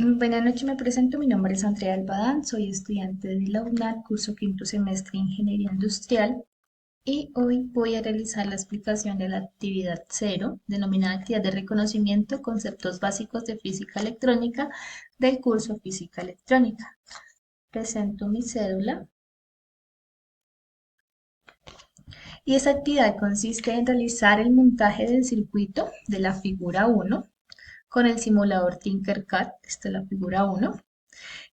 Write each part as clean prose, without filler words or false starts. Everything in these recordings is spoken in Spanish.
Buenas noches, me presento. Mi nombre es Andrea Albadán, soy estudiante de la UNAD, curso quinto semestre de Ingeniería Industrial y hoy voy a realizar la explicación de la actividad cero, denominada actividad de reconocimiento, conceptos básicos de física electrónica del curso Física Electrónica. Presento mi cédula y esta actividad consiste en realizar el montaje del circuito de la figura 1 con el simulador Tinkercad, esta es la figura 1,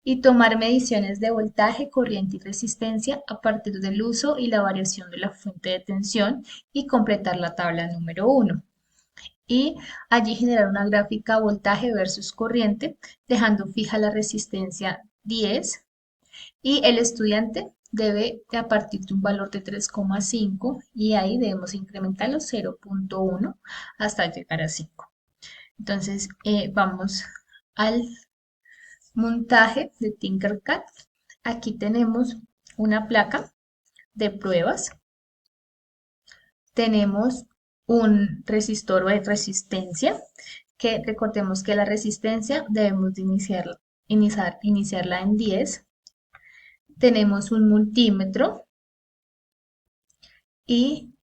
y tomar mediciones de voltaje, corriente y resistencia a partir del uso y la variación de la fuente de tensión y completar la tabla número 1. Y allí generar una gráfica voltaje versus corriente, dejando fija la resistencia 10 y el estudiante debe a partir de un valor de 3,5 y ahí debemos incrementarlo 0,1 hasta llegar a 5. Entonces vamos al montaje de Tinkercad. Aquí tenemos una placa de pruebas, tenemos un resistor o de resistencia, que recordemos que la resistencia debemos de iniciarla en 10. Tenemos un multímetro y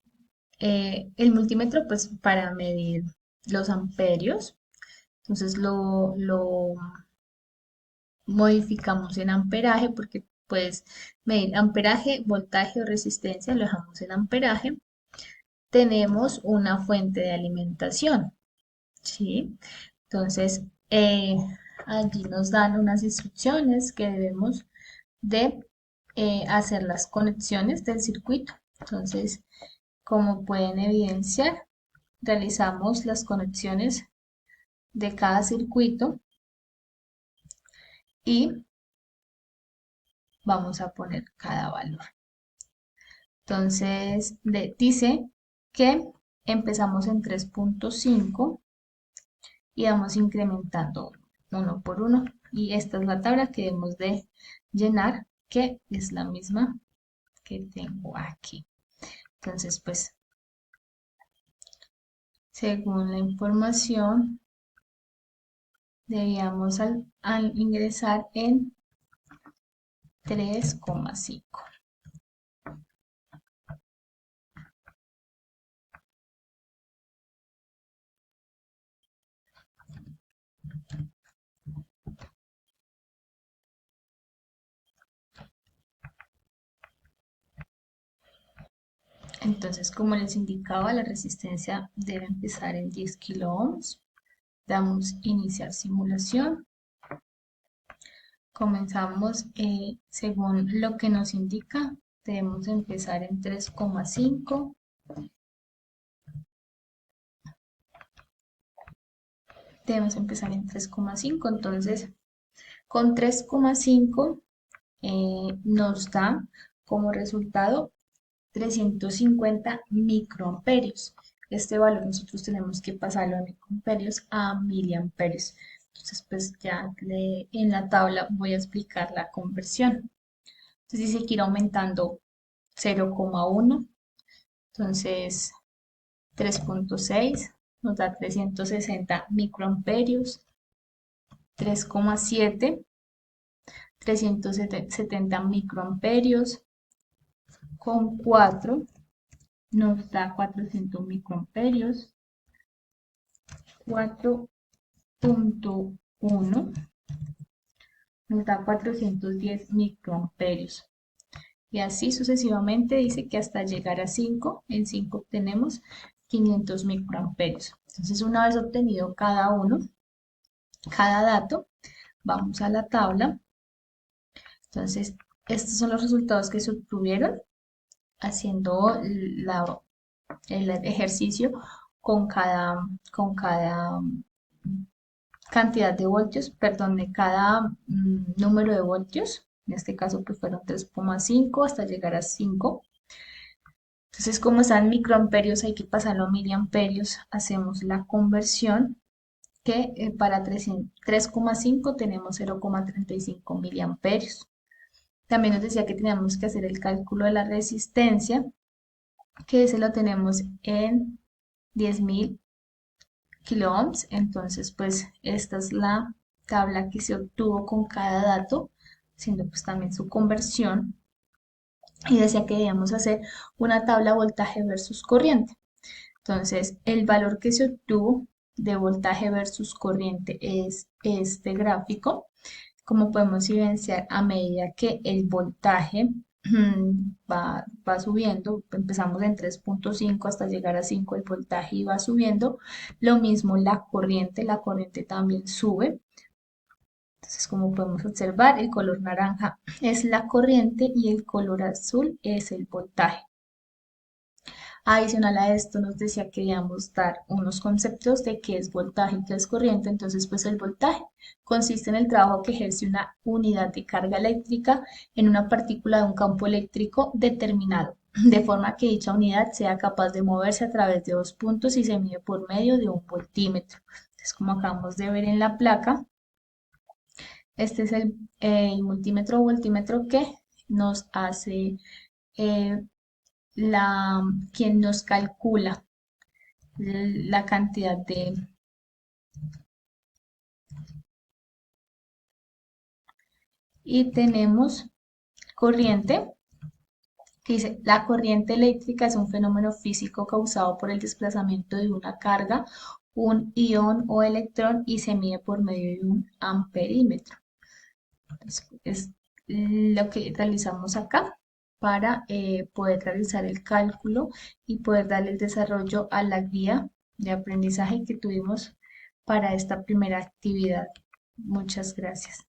el multímetro pues para medir los amperios. Entonces lo modificamos en amperaje porque puedes medir amperaje, voltaje o resistencia, lo dejamos en amperaje. Tenemos una fuente de alimentación, ¿sí? Entonces, allí nos dan unas instrucciones que debemos de hacer las conexiones del circuito. Entonces, como pueden evidenciar, realizamos las conexiones de cada circuito y vamos a poner cada valor. Entonces, dice que empezamos en 3,5 y vamos incrementando uno por uno. Y esta es la tabla que debemos de llenar, que es la misma que tengo aquí. Entonces, pues, según la información, debíamos al ingresar en 3,5. Entonces, como les indicaba, la resistencia debe empezar en 10 kilo ohms. Damos iniciar simulación. Comenzamos según lo que nos indica. Debemos empezar en 3,5. Debemos empezar en 3,5. Entonces, con 3,5 nos da como resultado 350 microamperios. Este valor nosotros tenemos que pasarlo de microamperios a miliamperios. Entonces, pues ya en la tabla voy a explicar la conversión. Entonces dice que ir aumentando 0,1, entonces 3,6 nos da 360 microamperios, 3,7, 370 microamperios, con 4 nos da 400 microamperios, 4,1 nos da 410 microamperios. Y así sucesivamente dice que hasta llegar a 5, en 5 obtenemos 500 microamperios. Entonces, una vez obtenido cada uno, cada dato, vamos a la tabla. Entonces, estos son los resultados que se obtuvieron haciendo el ejercicio con cada cantidad de voltios, perdón, de cada número de voltios. En este caso, pues fueron 3,5 hasta llegar a 5. Entonces, como están microamperios, hay que pasarlo a miliamperios. Hacemos la conversión que para 3,5 tenemos 0,35 miliamperios. También nos decía que teníamos que hacer el cálculo de la resistencia, que ese lo tenemos en 10.000 kilo ohms. Entonces, pues esta es la tabla que se obtuvo con cada dato, haciendo pues también su conversión. Y decía que debíamos hacer una tabla voltaje versus corriente. Entonces, el valor que se obtuvo de voltaje versus corriente es este gráfico. Como podemos evidenciar, a medida que el voltaje va subiendo, empezamos en 3,5 hasta llegar a 5, el voltaje y va subiendo. Lo mismo la corriente también sube. Entonces, como podemos observar, el color naranja es la corriente y el color azul es el voltaje. Adicional a esto, nos decía que debíamos dar unos conceptos de qué es voltaje y qué es corriente. Entonces, pues el voltaje consiste en el trabajo que ejerce una unidad de carga eléctrica en una partícula de un campo eléctrico determinado, de forma que dicha unidad sea capaz de moverse a través de dos puntos y se mide por medio de un voltímetro. Entonces, como acabamos de ver en la placa, este es el multímetro o voltímetro que nos hace eh, quien nos calcula la cantidad de... Y tenemos corriente, que dice, la corriente eléctrica es un fenómeno físico causado por el desplazamiento de una carga, un ion o electrón y se mide por medio de un amperímetro. Es lo que realizamos acá para poder realizar el cálculo y poder darle el desarrollo a la guía de aprendizaje que tuvimos para esta primera actividad. Muchas gracias.